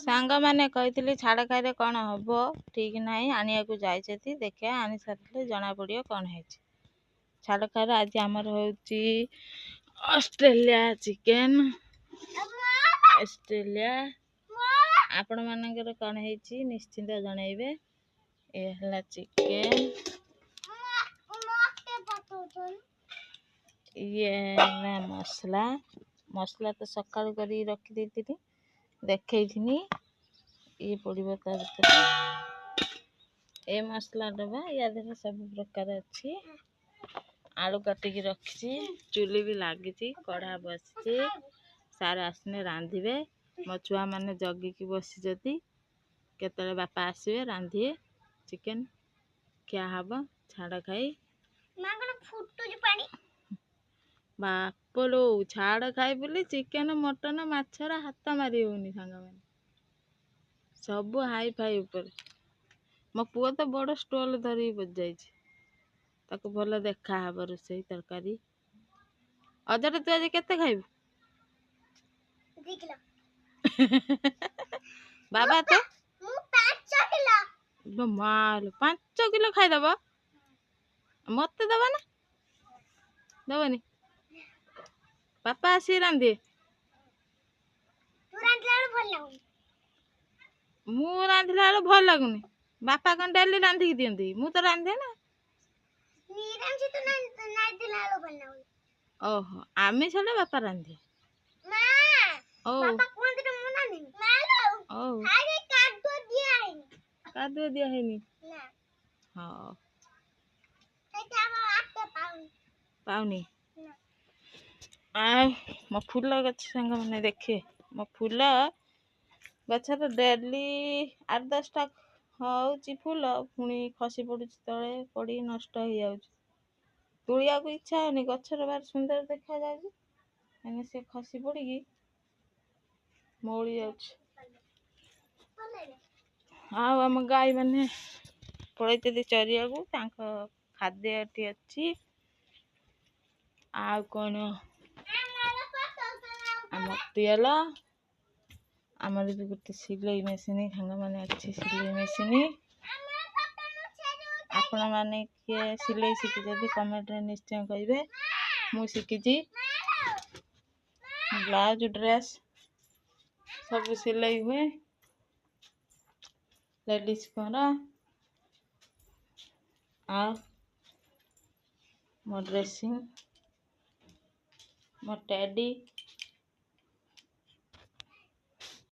सांग मैंने कही छाड़ खाई कौन हम ठीक नहीं आनिया जाइए देखिए आनी सारे जना पड़ो कौन है छाड़ खाई आज आमर हूँ ऑस्ट्रेलिया चिकेन ऑस्ट्रेलिया आपण मानकर कौन है निश्चिंत जनइबे ये है चिकेन ये है मसला मसला तो सकाल कर रखी देखी ये पड़ो ता भर ये मसला डबा या सब प्रकार अच्छी आलू काटिकी रखी चुली भी लगी कढ़ा बसी सार आसने रांधे मो छुआ मैंने जगिकी बसी केतले बापा आसवे रांधे चिकेन क्या हम छाड़ खाई बापलो छाड़ खाई बोली चिकेन मटन माछर हाथ मारी होनी सांग मैंने सब हाई फाई ऊपर मो पुआ तो बड़ स्टॉल धरी बजाई ताको भल देखा हब रोसई तरकारी अजर तू आज केते खाइबू बाबा तो माल 5 किलो खाईदब मत दबा ना दबनी पापा आसी रांधे मु रांधिला बेले भल लगुनि बापा कौन डेली रांधिकी दियंती मु तो रांधे ना ओहो आमी छले बापा रांधे ओ ओ कादुआ दिया है नी हाँ पाउनी आ मो फूल गछ संग मैंने देखे मो फूल गछ तो डेली 8-10टा हूँ फूल पुणी खसी पड़ुच तले पड़ी नष्ट हो जाऊँ तुलिया को इच्छा होनी गछर बार सुंदर देखा जाए से खसी पड़ी मौली आम गाई मैंने पड़े चरिया को खाद्य अच्छी आ कौन आम तेल आमर भी गोटे सिलाई मेसीन सांग मैंने अच्छी सिलाई मेसीन आपण मैंने किए सिलाई शिखी कमेंट रे निश्चय कहे मु शिखी ब्लाउज ड्रेस सब सिलाई हुए लेडीज आ मो ड्रेसिंग मो टेडी